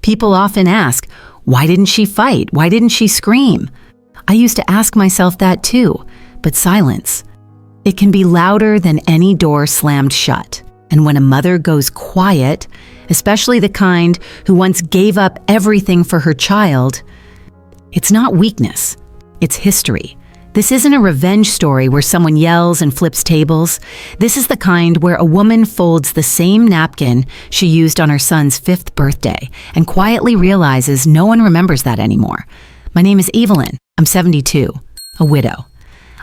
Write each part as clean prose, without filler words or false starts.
People often ask, why didn't she fight? Why didn't she scream? I used to ask myself that too, but silence. It can be louder than any door slammed shut. And when a mother goes quiet, especially the kind who once gave up everything for her child, it's not weakness, it's history. This isn't a revenge story where someone yells and flips tables. This is the kind where a woman folds the same napkin she used on her son's 5th birthday and quietly realizes no one remembers that anymore. My name is Evelyn. I'm 72, a widow.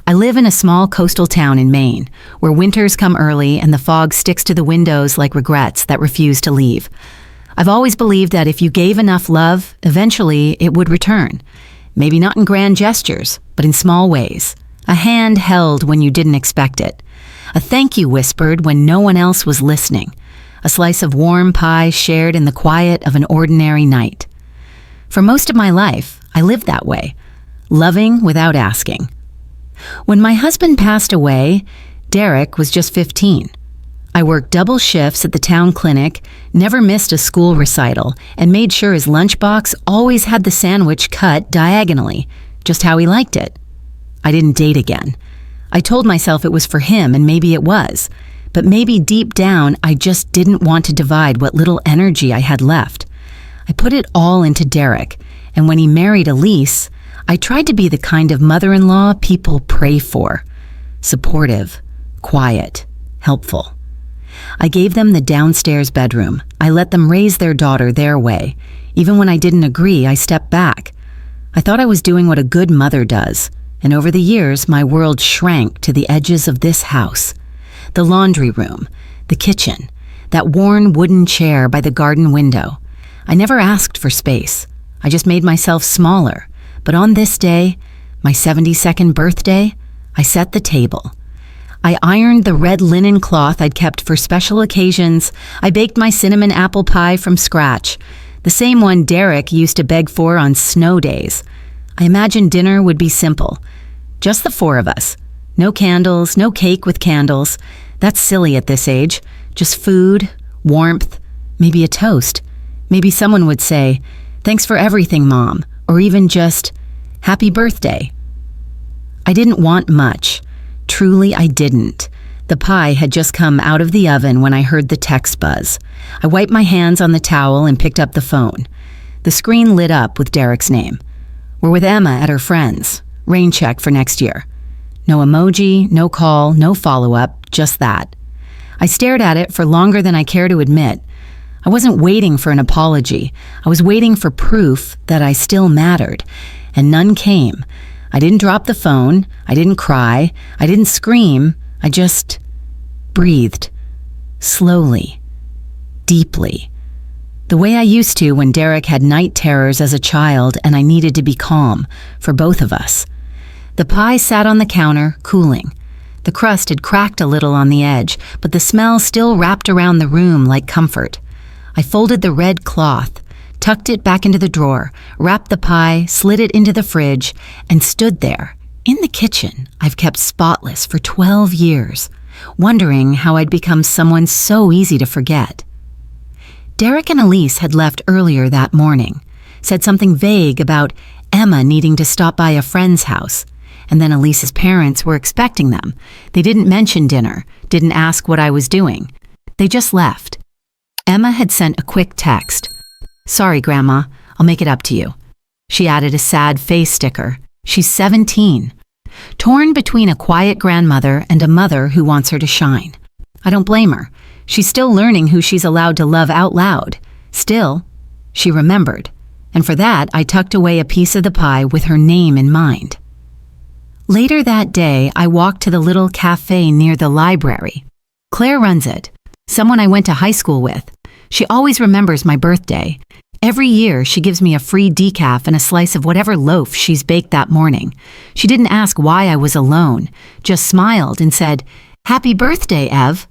I live in a small coastal town in Maine, where winters come early and the fog sticks to the windows like regrets that refuse to leave. I've always believed that if you gave enough love, eventually it would return. Maybe not in grand gestures, but in small ways. A hand held when you didn't expect it. A thank you whispered when no one else was listening. A slice of warm pie shared in the quiet of an ordinary night. For most of my life, I lived that way, loving without asking. When my husband passed away, Derek was just 15. I worked double shifts at the town clinic, never missed a school recital, and made sure his lunchbox always had the sandwich cut diagonally, just how he liked it. I didn't date again. I told myself it was for him, and maybe it was. But maybe deep down, I just didn't want to divide what little energy I had left. I put it all into Derek, and when he married Elise, I tried to be the kind of mother-in-law people pray for. Supportive, quiet, helpful. I gave them the downstairs bedroom. I let them raise their daughter their way. Even when I didn't agree, I stepped back. I thought I was doing what a good mother does, and over the years, my world shrank to the edges of this house. The laundry room, the kitchen, that worn wooden chair by the garden window. I never asked for space. I just made myself smaller. But on this day, my 72nd birthday, I set the table. I ironed the red linen cloth I'd kept for special occasions. I baked my cinnamon apple pie from scratch, the same one Derek used to beg for on snow days. I imagined dinner would be simple. Just the 4 of us. No candles, no cake with candles. That's silly at this age. Just food, warmth, maybe a toast. Maybe someone would say, "Thanks for everything, Mom," or even just, "Happy birthday." I didn't want much. Truly, I didn't. The pie had just come out of the oven when I heard the text buzz. I wiped my hands on the towel and picked up the phone. The screen lit up with Derek's name. We're with Emma at her friend's. Rain check for next year. No emoji, no call, no follow-up, just that. I stared at it for longer than I care to admit. I wasn't waiting for an apology. I was waiting for proof that I still mattered, and none came. I didn't drop the phone. I didn't cry. I didn't scream. I just breathed. Slowly. Deeply. The way I used to when Derek had night terrors as a child and I needed to be calm, for both of us. The pie sat on the counter, cooling. The crust had cracked a little on the edge, but the smell still wrapped around the room like comfort. I folded the red cloth, tucked it back into the drawer, wrapped the pie, slid it into the fridge, and stood there, in the kitchen I've kept spotless for 12 years, wondering how I'd become someone so easy to forget. Derek and Elise had left earlier that morning, said something vague about Emma needing to stop by a friend's house, and then Elise's parents were expecting them. They didn't mention dinner, didn't ask what I was doing. They just left. Emma had sent a quick text. "Sorry, Grandma, I'll make it up to you." She added a sad face sticker. She's 17. Torn between a quiet grandmother and a mother who wants her to shine. I don't blame her. She's still learning who she's allowed to love out loud. Still, she remembered. And for that, I tucked away a piece of the pie with her name in mind. Later that day, I walked to the little cafe near the library. Claire runs it, someone I went to high school with. She always remembers my birthday. Every year, she gives me a free decaf and a slice of whatever loaf she's baked that morning. She didn't ask why I was alone, just smiled and said, "Happy birthday, Ev."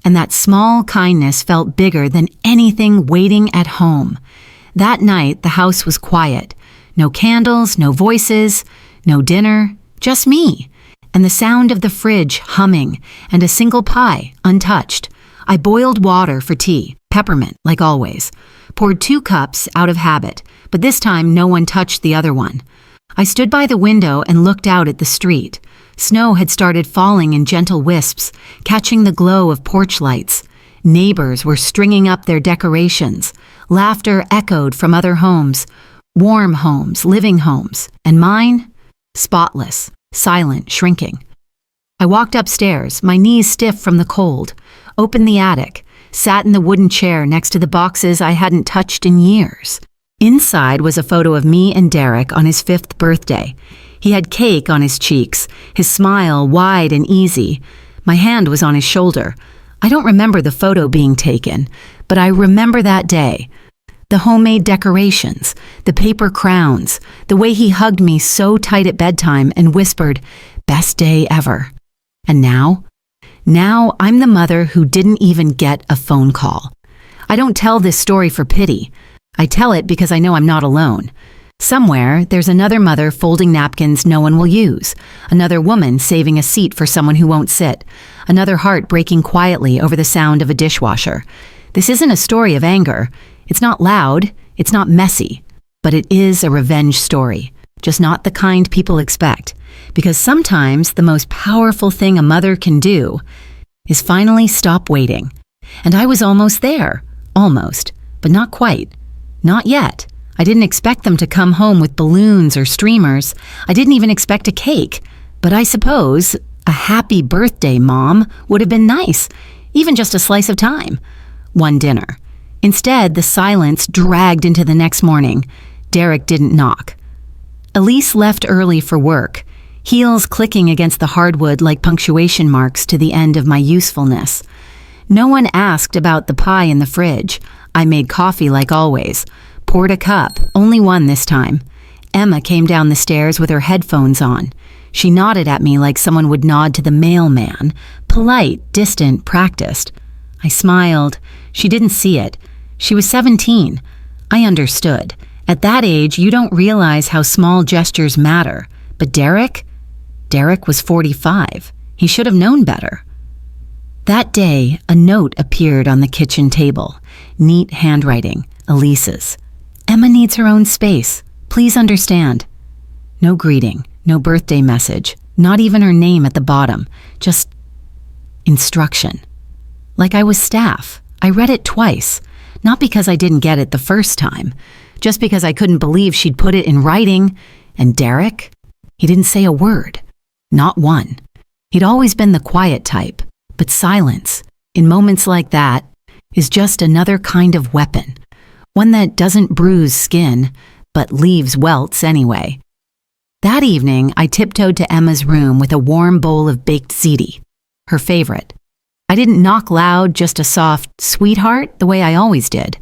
And that small kindness felt bigger than anything waiting at home. That night, the house was quiet. No candles, no voices, no dinner, just me. And the sound of the fridge humming and a single pie untouched. I boiled water for tea, peppermint, like always. Poured 2 cups out of habit, but this time no one touched the other one. I stood by the window and looked out at the street. Snow had started falling in gentle wisps, catching the glow of porch lights. Neighbors were stringing up their decorations. Laughter echoed from other homes, warm homes, living homes, and mine, spotless, silent, shrinking. I walked upstairs, my knees stiff from the cold, opened the attic, sat in the wooden chair next to the boxes I hadn't touched in years. Inside was a photo of me and Derek on his 5th birthday. He had cake on his cheeks, his smile wide and easy. My hand was on his shoulder. I don't remember the photo being taken, but I remember that day. The homemade decorations, the paper crowns, the way he hugged me so tight at bedtime and whispered, "Best day ever." And now I'm the mother who didn't even get a phone call. I don't tell this story for pity. I tell it because I know I'm not alone. Somewhere, there's another mother folding napkins no one will use, another woman saving a seat for someone who won't sit, another heart breaking quietly over the sound of a dishwasher. This isn't a story of anger. It's not loud, it's not messy, but it is a revenge story, just not the kind people expect. Because sometimes the most powerful thing a mother can do is finally stop waiting. And I was almost there. Almost, but not quite. Not yet. I didn't expect them to come home with balloons or streamers. I didn't even expect a cake. But I suppose a happy birthday, Mom, would have been nice. Even just a slice of time. One dinner. Instead, the silence dragged into the next morning. Derek didn't knock. Elise left early for work, heels clicking against the hardwood like punctuation marks to the end of my usefulness. No one asked about the pie in the fridge. I made coffee like always. Poured a cup, only one this time. Emma came down the stairs with her headphones on. She nodded at me like someone would nod to the mailman. Polite, distant, practiced. I smiled. She didn't see it. She was 17. I understood. At that age, you don't realize how small gestures matter. But Derek was 45. He should have known better. That day, a note appeared on the kitchen table. Neat handwriting, Elise's. Emma needs her own space. Please understand. No greeting, no birthday message, not even her name at the bottom. Just instruction. Like I was staff. I read it twice. Not because I didn't get it the first time. Just because I couldn't believe she'd put it in writing. And Derek? He didn't say a word. Not one. He'd always been the quiet type. But silence, in moments like that, is just another kind of weapon. One that doesn't bruise skin, but leaves welts anyway. That evening, I tiptoed to Emma's room with a warm bowl of baked ziti, her favorite. I didn't knock loud, just a soft, "Sweetheart," the way I always did.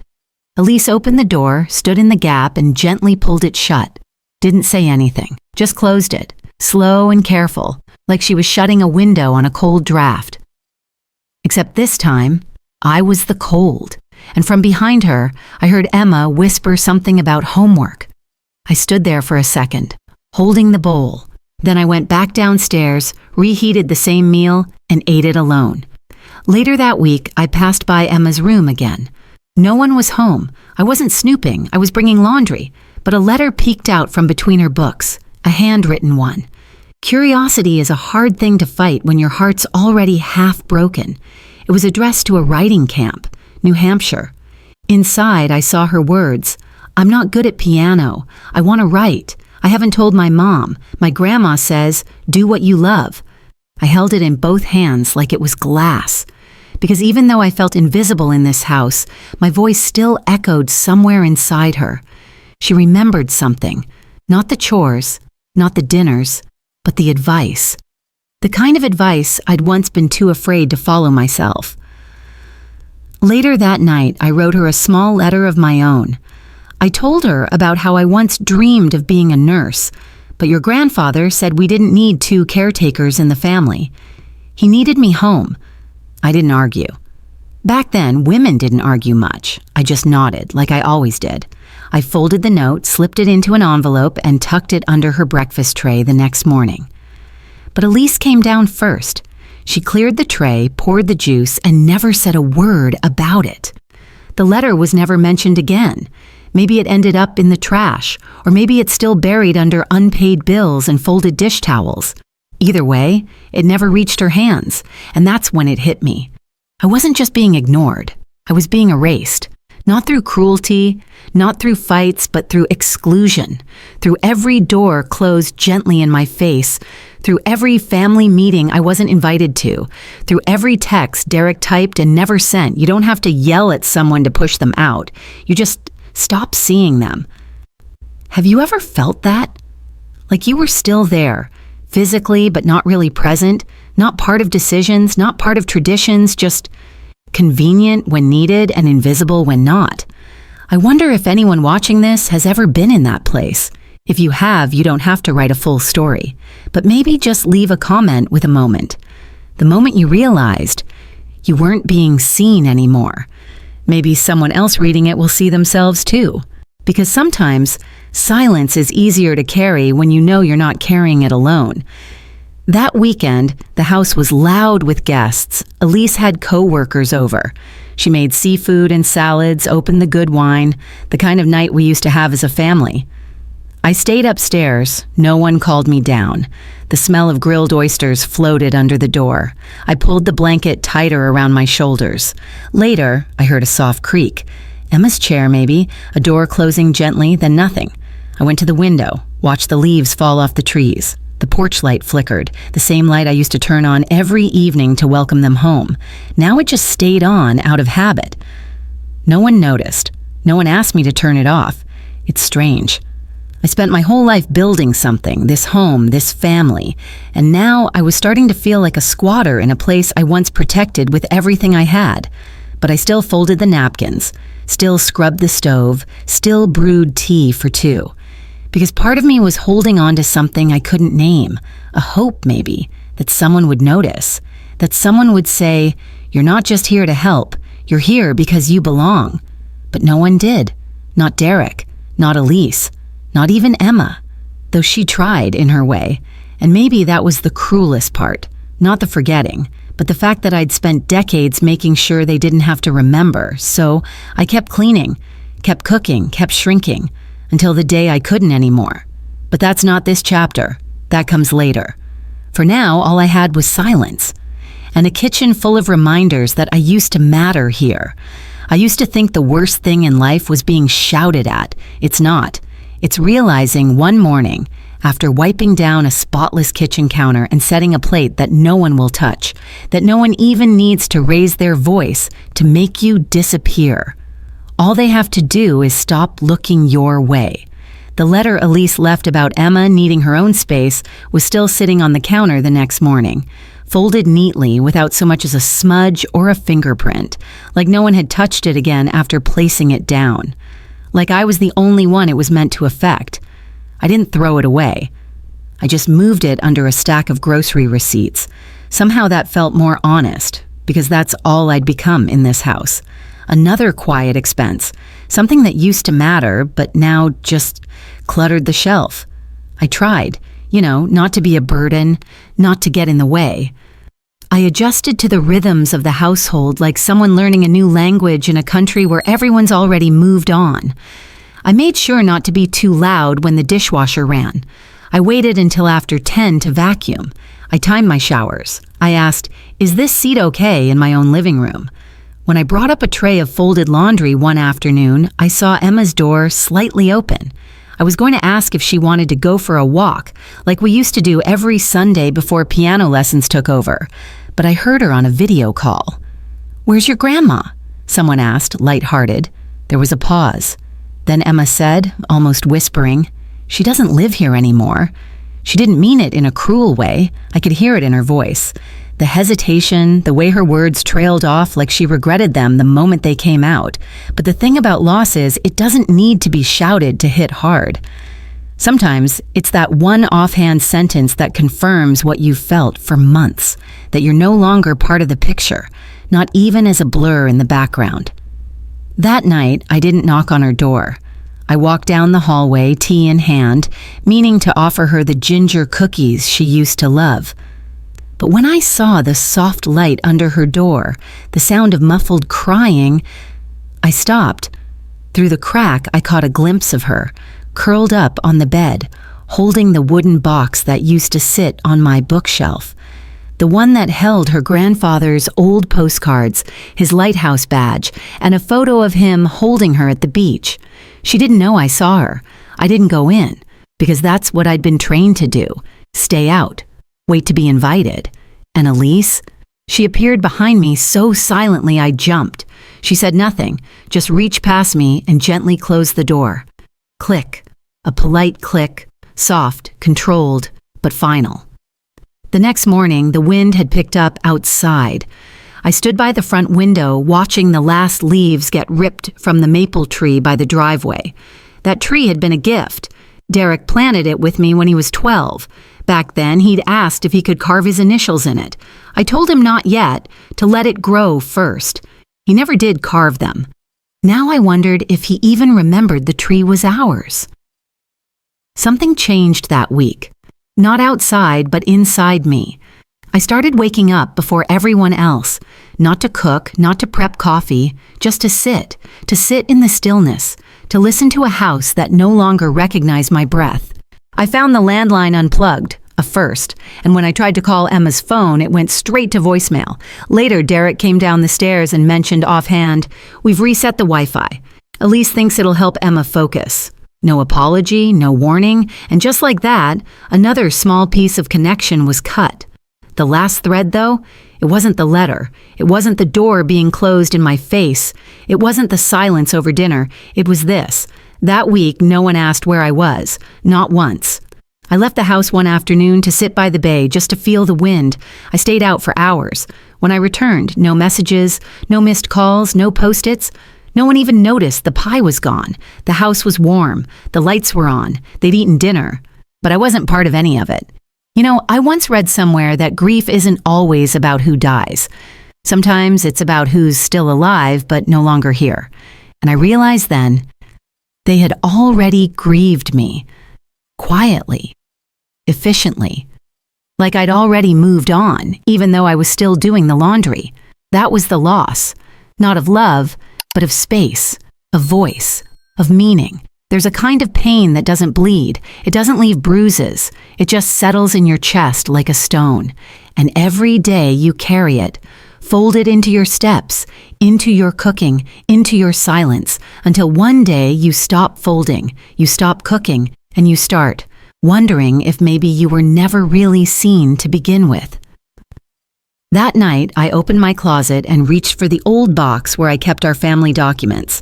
Elise opened the door, stood in the gap, and gently pulled it shut. Didn't say anything, just closed it, slow and careful, like she was shutting a window on a cold draft. Except this time, I was the cold, and from behind her, I heard Emma whisper something about homework. I stood there for a second, holding the bowl. Then I went back downstairs, reheated the same meal, and ate it alone. Later that week, I passed by Emma's room again. No one was home. I wasn't snooping. I was bringing laundry. But a letter peeked out from between her books, a handwritten one. Curiosity is a hard thing to fight when your heart's already half broken. It was addressed to a writing camp, New Hampshire. Inside, I saw her words. "I'm not good at piano. I want to write. I haven't told my mom. My grandma says, do what you love." I held it in both hands like it was glass. Because even though I felt invisible in this house, my voice still echoed somewhere inside her. She remembered something. Not the chores, not the dinners, but the advice. The kind of advice I'd once been too afraid to follow myself. Later that night, I wrote her a small letter of my own. I told her about how I once dreamed of being a nurse, but your grandfather said we didn't need 2 caretakers in the family. He needed me home. I didn't argue. Back then, women didn't argue much. I just nodded, like I always did. I folded the note, slipped it into an envelope, and tucked it under her breakfast tray the next morning. But Elise came down first. She cleared the tray, poured the juice, and never said a word about it. The letter was never mentioned again. Maybe it ended up in the trash, or maybe it's still buried under unpaid bills and folded dish towels. Either way, it never reached her hands, and that's when it hit me. I wasn't just being ignored. I was being erased. Not through cruelty, not through fights, but through exclusion. Through every door closed gently in my face. Through every family meeting I wasn't invited to. Through every text Derek typed and never sent. You don't have to yell at someone to push them out. You just stop seeing them. Have you ever felt that? Like you were still there, physically but not really present, not part of decisions, not part of traditions, just convenient when needed and invisible when not. I wonder if anyone watching this has ever been in that place. If you have, you don't have to write a full story, but maybe just leave a comment with a moment. The moment you realized you weren't being seen anymore. Maybe someone else reading it will see themselves too. Because sometimes silence is easier to carry when you know you're not carrying it alone. That weekend, the house was loud with guests. Elise had co-workers over. She made seafood and salads, opened the good wine, the kind of night we used to have as a family. I stayed upstairs. No one called me down. The smell of grilled oysters floated under the door. I pulled the blanket tighter around my shoulders. Later, I heard a soft creak. Emma's chair, maybe, a door closing gently, then nothing. I went to the window, watched the leaves fall off the trees. The porch light flickered, the same light I used to turn on every evening to welcome them home. Now it just stayed on out of habit. No one noticed. No one asked me to turn it off. It's strange. I spent my whole life building something, this home, this family, and now I was starting to feel like a squatter in a place I once protected with everything I had. But I still folded the napkins, still scrubbed the stove, still brewed tea for two. Because part of me was holding on to something I couldn't name, a hope maybe, that someone would notice, that someone would say, "You're not just here to help, you're here because you belong." But no one did. Not Derek, not Elise, not even Emma, though she tried in her way. And maybe that was the cruelest part, not the forgetting, but the fact that I'd spent decades making sure they didn't have to remember. So I kept cleaning, kept cooking, kept shrinking, until the day I couldn't anymore. But that's not this chapter. That comes later. For now, all I had was silence, and a kitchen full of reminders that I used to matter here. I used to think the worst thing in life was being shouted at. It's not. It's realizing one morning, after wiping down a spotless kitchen counter and setting a plate that no one will touch, that no one even needs to raise their voice to make you disappear. All they have to do is stop looking your way. The letter Elise left about Emma needing her own space was still sitting on the counter the next morning, folded neatly without so much as a smudge or a fingerprint, like no one had touched it again after placing it down. Like I was the only one it was meant to affect. I didn't throw it away. I just moved it under a stack of grocery receipts. Somehow that felt more honest, because that's all I'd become in this house. Another quiet expense, something that used to matter, but now just cluttered the shelf. I tried, not to be a burden, not to get in the way. I adjusted to the rhythms of the household like someone learning a new language in a country where everyone's already moved on. I made sure not to be too loud when the dishwasher ran. I waited until after 10 to vacuum. I timed my showers. I asked, "Is this seat okay?" in my own living room. When I brought up a tray of folded laundry one afternoon, I saw Emma's door slightly open. I was going to ask if she wanted to go for a walk, like we used to do every Sunday before piano lessons took over, but I heard her on a video call. "Where's your grandma?" someone asked, lighthearted. There was a pause. Then Emma said, almost whispering, "She doesn't live here anymore." She didn't mean it in a cruel way. I could hear it in her voice. The hesitation, the way her words trailed off like she regretted them the moment they came out. But the thing about loss is, it doesn't need to be shouted to hit hard. Sometimes it's that one offhand sentence that confirms what you've felt for months, that you're no longer part of the picture, not even as a blur in the background. That night, I didn't knock on her door. I walked down the hallway, tea in hand, meaning to offer her the ginger cookies she used to love. But when I saw the soft light under her door, the sound of muffled crying, I stopped. Through the crack, I caught a glimpse of her, curled up on the bed, holding the wooden box that used to sit on my bookshelf. The one that held her grandfather's old postcards, his lighthouse badge, and a photo of him holding her at the beach. She didn't know I saw her. I didn't go in, because that's what I'd been trained to do. Stay out. Wait to be invited. And Elise? She appeared behind me so silently I jumped. She said nothing, just reached past me and gently closed the door. Click. A polite click, soft, controlled, but final. The next morning, the wind had picked up outside. I stood by the front window watching the last leaves get ripped from the maple tree by the driveway. That tree had been a gift. Derek planted it with me when he was 12. Back then, he'd asked if he could carve his initials in it. I told him not yet, to let it grow first. He never did carve them. Now I wondered if he even remembered the tree was ours. Something changed that week. Not outside, but inside me. I started waking up before everyone else. Not to cook, not to prep coffee, just to sit in the stillness, to listen to a house that no longer recognized my breath. I found the landline unplugged, a first, and when I tried to call Emma's phone, it went straight to voicemail. Later, Derek came down the stairs and mentioned offhand, "We've reset the Wi-Fi. Elise thinks it'll help Emma focus." No apology, no warning, and just like that, another small piece of connection was cut. The last thread, though, it wasn't the letter. It wasn't the door being closed in my face. It wasn't the silence over dinner. It was this. That week, no one asked where I was. Not once. I left the house one afternoon to sit by the bay just to feel the wind. I stayed out for hours. When I returned, no messages, no missed calls, no post-its. No one even noticed the pie was gone. The house was warm. The lights were on. They'd eaten dinner. But I wasn't part of any of it. You know, I once read somewhere that grief isn't always about who dies. Sometimes it's about who's still alive but no longer here. And I realized then, they had already grieved me. Quietly. Efficiently. Like I'd already moved on, even though I was still doing the laundry. That was the loss. Not of love, but of space, of voice, of meaning. There's a kind of pain that doesn't bleed. It doesn't leave bruises. It just settles in your chest like a stone. And every day you carry it, fold it into your steps, into your cooking, into your silence, until one day you stop folding, you stop cooking, and you start wondering if maybe you were never really seen to begin with. That night, I opened my closet and reached for the old box where I kept our family documents.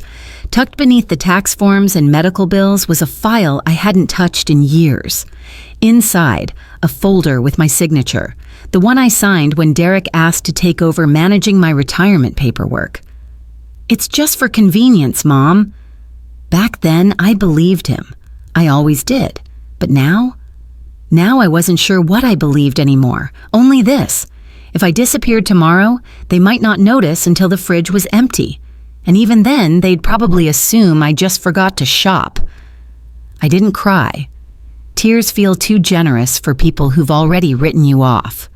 Tucked beneath the tax forms and medical bills was a file I hadn't touched in years. Inside, a folder with my signature, the one I signed when Derek asked to take over managing my retirement paperwork. "It's just for convenience, Mom." Back then, I believed him. I always did. But now? Now I wasn't sure what I believed anymore. Only this. If I disappeared tomorrow, they might not notice until the fridge was empty. And even then, they'd probably assume I just forgot to shop. I didn't cry. Tears feel too generous for people who've already written you off.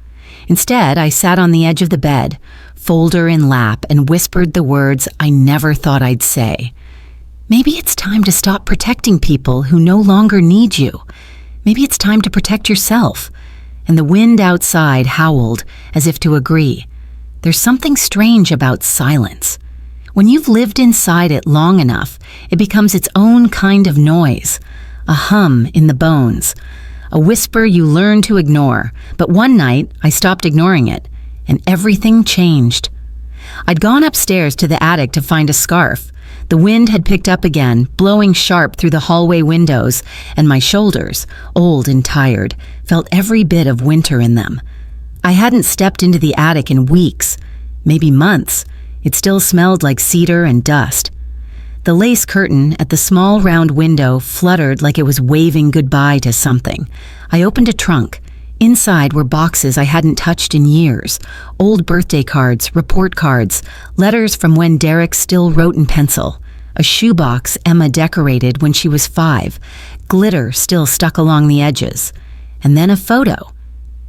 Instead, I sat on the edge of the bed, folder in lap, and whispered the words I never thought I'd say. Maybe it's time to stop protecting people who no longer need you. Maybe it's time to protect yourself. And the wind outside howled as if to agree. There's something strange about silence. When you've lived inside it long enough, it becomes its own kind of noise, a hum in the bones, a whisper you learn to ignore. But one night, I stopped ignoring it, and everything changed. I'd gone upstairs to the attic to find a scarf. The wind had picked up again, blowing sharp through the hallway windows, and my shoulders, old and tired, felt every bit of winter in them. I hadn't stepped into the attic in weeks, maybe months. It still smelled like cedar and dust. The lace curtain at the small round window fluttered like it was waving goodbye to something. I opened a trunk. Inside were boxes I hadn't touched in years, old birthday cards, report cards, letters from when Derek still wrote in pencil, a shoebox Emma decorated when she was 5, glitter still stuck along the edges, and then a photo.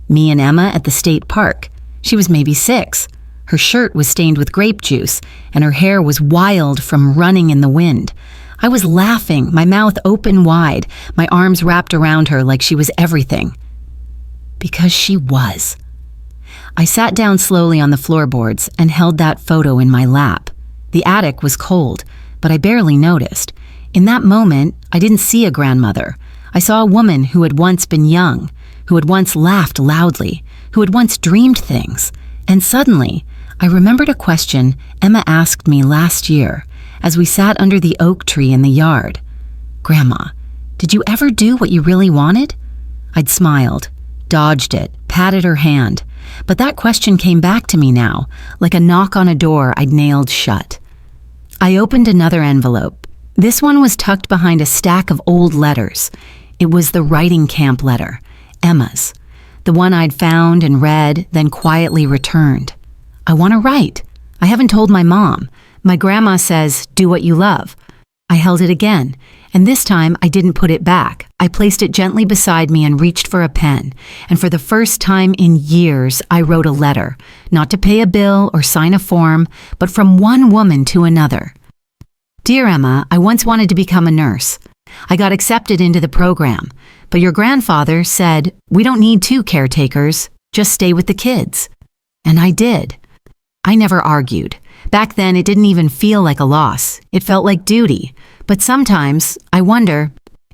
Me and Emma at the state park. She was maybe 6. Her shirt was stained with grape juice, and her hair was wild from running in the wind. I was laughing, my mouth open wide, my arms wrapped around her like she was everything. Because she was. I sat down slowly on the floorboards and held that photo in my lap. The attic was cold, but I barely noticed. In that moment, I didn't see a grandmother. I saw a woman who had once been young, who had once laughed loudly, who had once dreamed things. And suddenly, I remembered a question Emma asked me last year as we sat under the oak tree in the yard. "Grandma, did you ever do what you really wanted?" I'd smiled, dodged it, patted her hand. But that question came back to me now, like a knock on a door I'd nailed shut. I opened another envelope. This one was tucked behind a stack of old letters. It was the writing camp letter, Emma's. The one I'd found and read, then quietly returned. I want to write. I haven't told my mom. My grandma says, do what you love. I held it again, and this time I didn't put it back. I placed it gently beside me and reached for a pen. And for the first time in years, I wrote a letter, not to pay a bill or sign a form, but from one woman to another. Dear Emma, I once wanted to become a nurse. I got accepted into the program, but your grandfather said, we don't need 2 caretakers, just stay with the kids. And I did. I never argued. Back then, it didn't even feel like a loss. It felt like duty. But sometimes, I wonder,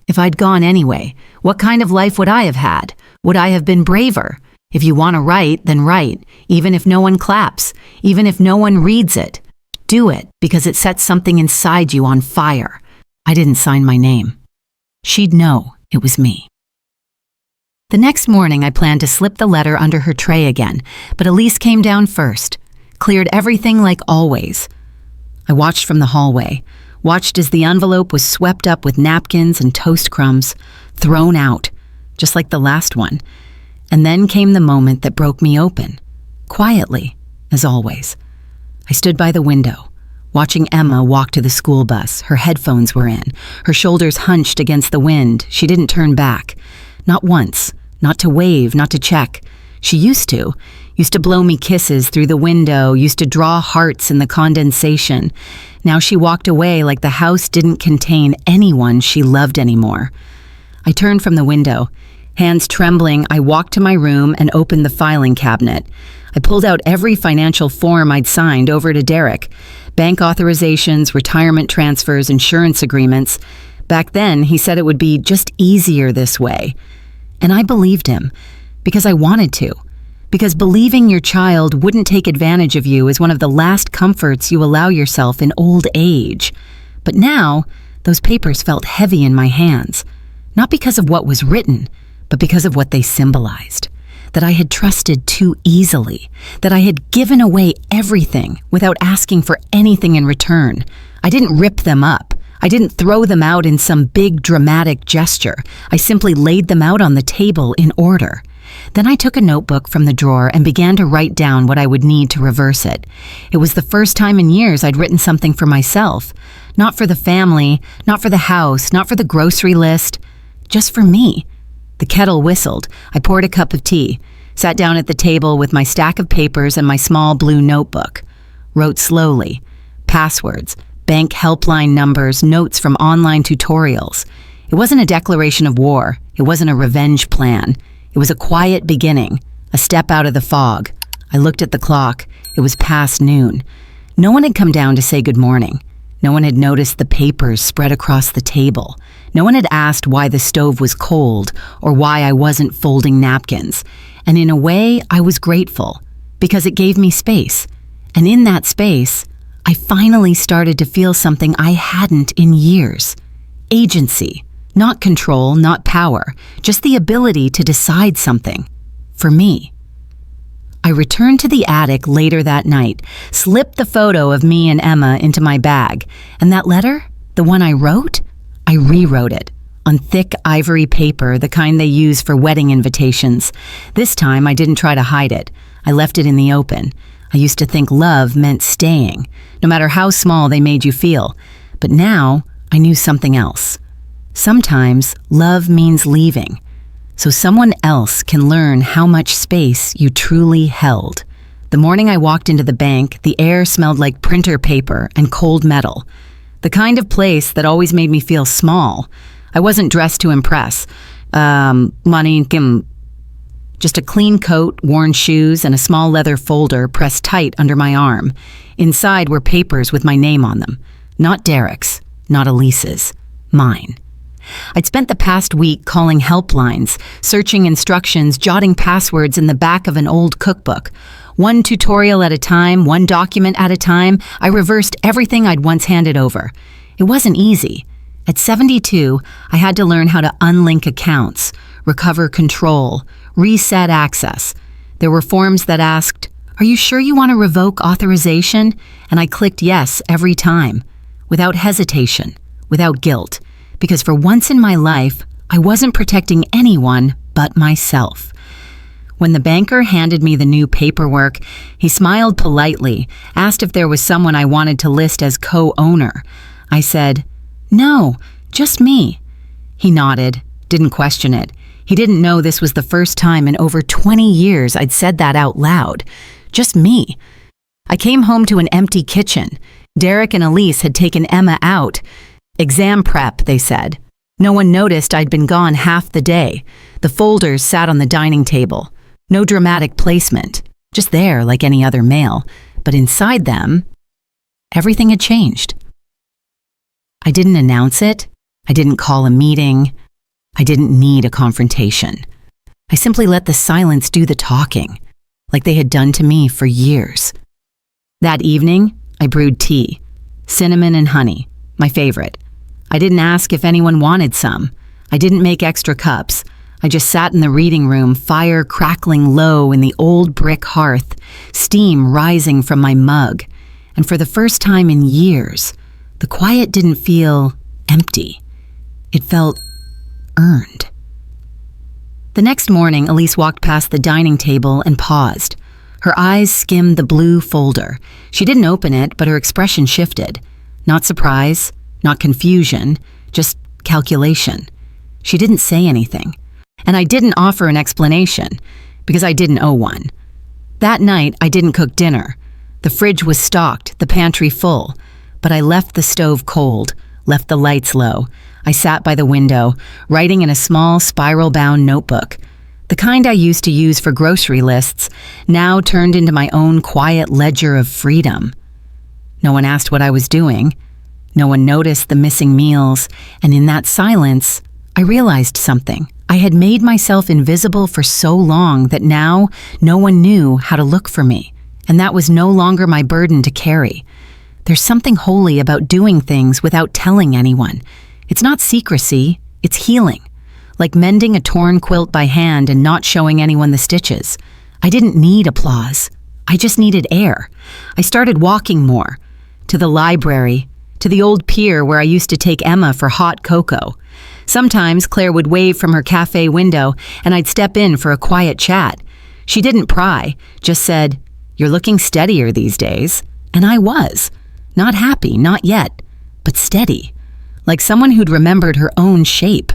if I'd gone anyway, what kind of life would I have had? Would I have been braver? If you want to write, then write, even if no one claps, even if no one reads it. Do it, because it sets something inside you on fire. I didn't sign my name. She'd know it was me. The next morning, I planned to slip the letter under her tray again, but Elise came down first, cleared everything like always. I watched from the hallway, watched as the envelope was swept up with napkins and toast crumbs, thrown out, just like the last one. And then came the moment that broke me open, quietly, as always. I stood by the window, watching Emma walk to the school bus. Her headphones were in, her shoulders hunched against the wind. She didn't turn back. Not once, not to wave, not to check. She used to blow me kisses through the window, used to draw hearts in the condensation. Now she walked away like the house didn't contain anyone she loved anymore. I turned from the window. Hands trembling, I walked to my room and opened the filing cabinet. I pulled out every financial form I'd signed over to Derek. Bank authorizations, retirement transfers, insurance agreements. Back then, he said it would be just easier this way. And I believed him, because I wanted to. Because believing your child wouldn't take advantage of you is one of the last comforts you allow yourself in old age. But now, those papers felt heavy in my hands. Not because of what was written, but because of what they symbolized. That I had trusted too easily, that I had given away everything without asking for anything in return. I didn't rip them up. I didn't throw them out in some big dramatic gesture. I simply laid them out on the table in order. Then I took a notebook from the drawer and began to write down what I would need to reverse it. It was the first time in years I'd written something for myself. Not for the family, not for the house, not for the grocery list, just for me. The kettle whistled. I poured a cup of tea, sat down at the table with my stack of papers and my small blue notebook. Wrote slowly. Passwords, bank helpline numbers, notes from online tutorials. It wasn't a declaration of war. It wasn't a revenge plan. It was a quiet beginning, a step out of the fog. I looked at the clock. It was past noon. No one had come down to say good morning. No one had noticed the papers spread across the table. No one had asked why the stove was cold or why I wasn't folding napkins. And in a way, I was grateful because it gave me space. And in that space, I finally started to feel something I hadn't in years. Agency. Not control, not power, just the ability to decide something. For me. I returned to the attic later that night, slipped the photo of me and Emma into my bag, and that letter, the one I wrote, I rewrote it on thick ivory paper, the kind they use for wedding invitations. This time, I didn't try to hide it. I left it in the open. I used to think love meant staying, no matter how small they made you feel. But now, I knew something else. Sometimes, love means leaving. so someone else can learn how much space you truly held. The morning I walked into the bank, the air smelled like printer paper and cold metal. The kind of place that always made me feel small. I wasn't dressed to impress. Just a clean coat, worn shoes, and a small leather folder pressed tight under my arm. Inside were papers with my name on them. Not Derek's, not Elise's, mine. I'd spent the past week calling helplines, searching instructions, jotting passwords in the back of an old cookbook. One tutorial at a time, one document at a time, I reversed everything I'd once handed over. It wasn't easy. At 72, I had to learn how to unlink accounts, recover control, reset access. There were forms that asked, "Are you sure you want to revoke authorization?" And I clicked yes every time, without hesitation, without guilt, because for once in my life, I wasn't protecting anyone but myself. When the banker handed me the new paperwork, he smiled politely, asked if there was someone I wanted to list as co-owner. I said, "No, just me." He nodded, didn't question it. He didn't know this was the first time in over 20 years I'd said that out loud. Just me. I came home to an empty kitchen. Derek and Elise had taken Emma out. Exam prep, they said. No one noticed I'd been gone half the day. The folders sat on the dining table. No dramatic placement, just there like any other mail. But inside them, everything had changed. I didn't announce it. I didn't call a meeting. I didn't need a confrontation. I simply let the silence do the talking, like they had done to me for years. That evening, I brewed tea, cinnamon and honey, my favorite. I didn't ask if anyone wanted some. I didn't make extra cups. I just sat in the reading room, fire crackling low in the old brick hearth, steam rising from my mug. And for the first time in years, the quiet didn't feel empty. It felt earned. The next morning, Elise walked past the dining table and paused. Her eyes skimmed the blue folder. She didn't open it, but her expression shifted. Not surprise, not confusion, just calculation. She didn't say anything. And I didn't offer an explanation, because I didn't owe one. That night, I didn't cook dinner. The fridge was stocked, the pantry full. But I left the stove cold, left the lights low. I sat by the window, writing in a small spiral-bound notebook. The kind I used to use for grocery lists, now turned into my own quiet ledger of freedom. No one asked what I was doing. No one noticed the missing meals. And in that silence, I realized something. I had made myself invisible for so long that now no one knew how to look for me. And that was no longer my burden to carry. There's something holy about doing things without telling anyone. It's not secrecy, it's healing. Like mending a torn quilt by hand and not showing anyone the stitches. I didn't need applause. I just needed air. I started walking more. To the library, to the old pier where I used to take Emma for hot cocoa. Sometimes Claire would wave from her cafe window and I'd step in for a quiet chat. She didn't pry, just said, "You're looking steadier these days." And I was. Not happy, not yet, but steady. Like someone who'd remembered her own shape.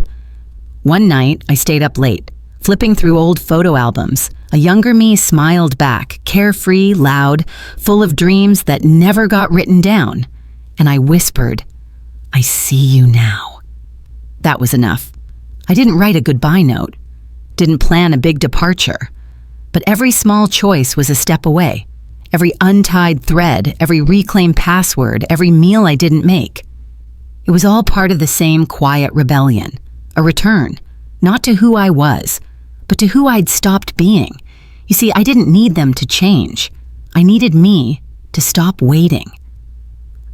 One night, I stayed up late, flipping through old photo albums. A younger me smiled back, carefree, loud, full of dreams that never got written down. And I whispered, "I see you now." That was enough. I didn't write a goodbye note, didn't plan a big departure. But every small choice was a step away. Every untied thread, every reclaimed password, every meal I didn't make. It was all part of the same quiet rebellion, a return, not to who I was, but to who I'd stopped being. You see, I didn't need them to change. I needed me to stop waiting.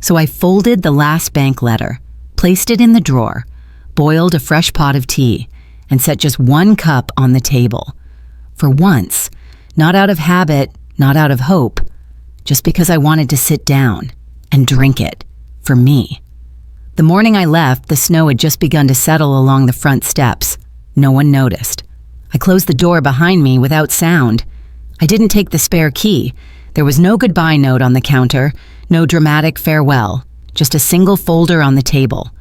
So I folded the last bank letter, placed it in the drawer, boiled a fresh pot of tea, and set just one cup on the table. For once, not out of habit, not out of hope, just because I wanted to sit down and drink it for me. The morning I left, the snow had just begun to settle along the front steps. No one noticed. I closed the door behind me without sound. I didn't take the spare key. There was no goodbye note on the counter, no dramatic farewell, just a single folder on the table,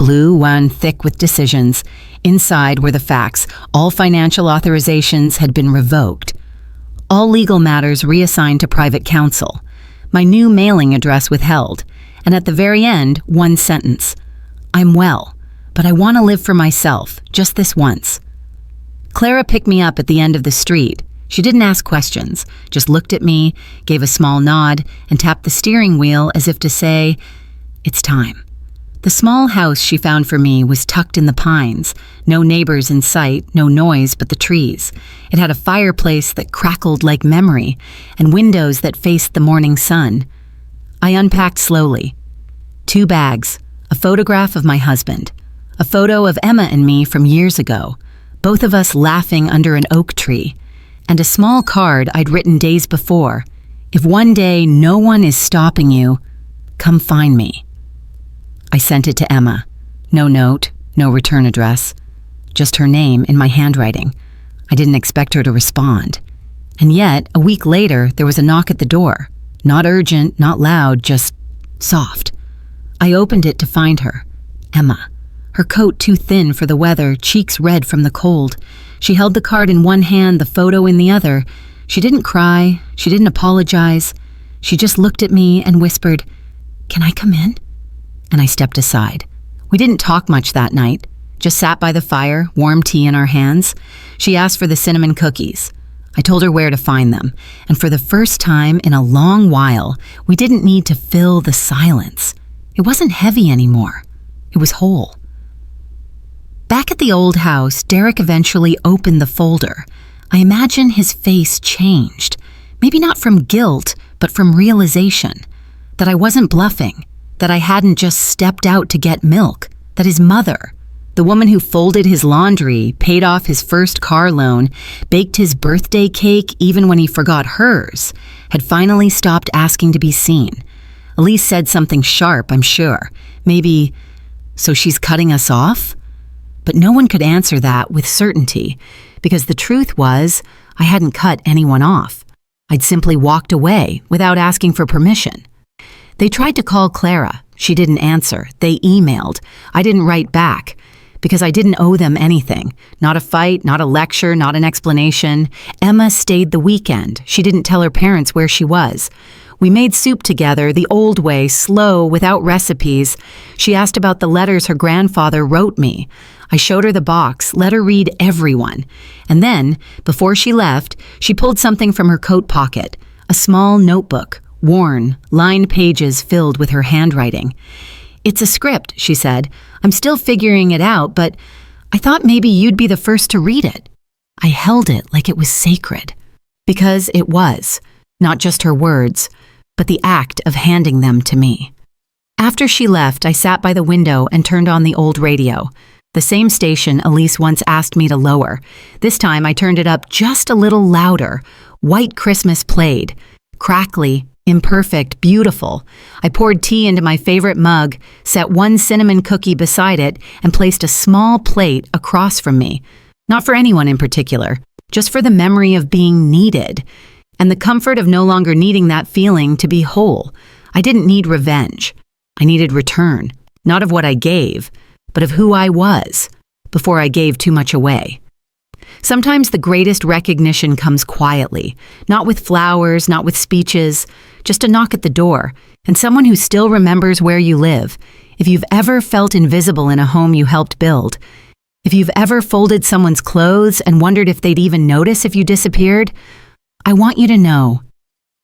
blue one thick with decisions. Inside were the facts. All financial authorizations had been revoked. All legal matters reassigned to private counsel. My new mailing address withheld. And at the very end, one sentence. I'm well, but I want to live for myself, just this once. Clara picked me up at the end of the street. She didn't ask questions, just looked at me, gave a small nod, and tapped the steering wheel as if to say, it's time. The small house she found for me was tucked in the pines, no neighbors in sight, no noise but the trees. It had a fireplace that crackled like memory, and windows that faced the morning sun. I unpacked slowly. 2 bags, a photograph of my husband, a photo of Emma and me from years ago, both of us laughing under an oak tree, and a small card I'd written days before. If one day no one is stopping you, come find me. I sent it to Emma. No note, no return address, just her name in my handwriting. I didn't expect her to respond. And yet, a week later, there was a knock at the door. Not urgent, not loud, just soft. I opened it to find her. Emma. Her coat too thin for the weather, cheeks red from the cold. She held the card in one hand, the photo in the other. She didn't cry. She didn't apologize. She just looked at me and whispered, "Can I come in?" And I stepped aside. We didn't talk much that night, just sat by the fire, warm tea in our hands. She asked for the cinnamon cookies. I told her where to find them, and for the first time in a long while, we didn't need to fill the silence. It wasn't heavy anymore. It was whole. Back at the old house, Derek eventually opened the folder. I imagine his face changed, maybe not from guilt, but from realization, that I wasn't bluffing, that I hadn't just stepped out to get milk, that his mother, the woman who folded his laundry, paid off his first car loan, baked his birthday cake even when he forgot hers, had finally stopped asking to be seen. Elise said something sharp, I'm sure. Maybe, "So she's cutting us off?" But no one could answer that with certainty, because the truth was, I hadn't cut anyone off. I'd simply walked away without asking for permission. They tried to call Clara. She didn't answer. They emailed. I didn't write back, because I didn't owe them anything. Not a fight, not a lecture, not an explanation. Emma stayed the weekend. She didn't tell her parents where she was. We made soup together, the old way, slow, without recipes. She asked about the letters her grandfather wrote me. I showed her the box, let her read everyone. And then, before she left, she pulled something from her coat pocket, a small notebook, worn, lined pages filled with her handwriting. "It's a script," she said. "I'm still figuring it out, but I thought maybe you'd be the first to read it." I held it like it was sacred, because it was, not just her words, but the act of handing them to me. After she left, I sat by the window and turned on the old radio, the same station Elise once asked me to lower. This time I turned it up just a little louder. White Christmas played, crackly, imperfect, beautiful. I poured tea into my favorite mug, set one cinnamon cookie beside it, and placed a small plate across from me. Not for anyone in particular, just for the memory of being needed, and the comfort of no longer needing that feeling to be whole. I didn't need revenge. I needed return, not of what I gave, but of who I was, before I gave too much away. Sometimes the greatest recognition comes quietly, not with flowers, not with speeches, just a knock at the door, and someone who still remembers where you live. If you've ever felt invisible in a home you helped build, if you've ever folded someone's clothes and wondered if they'd even notice if you disappeared, I want you to know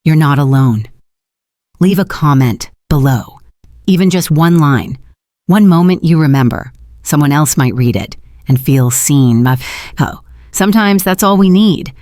you're not alone. Leave a comment below, even just one line, one moment you remember. Someone else might read it and feel seen. Oh, sometimes that's all we need.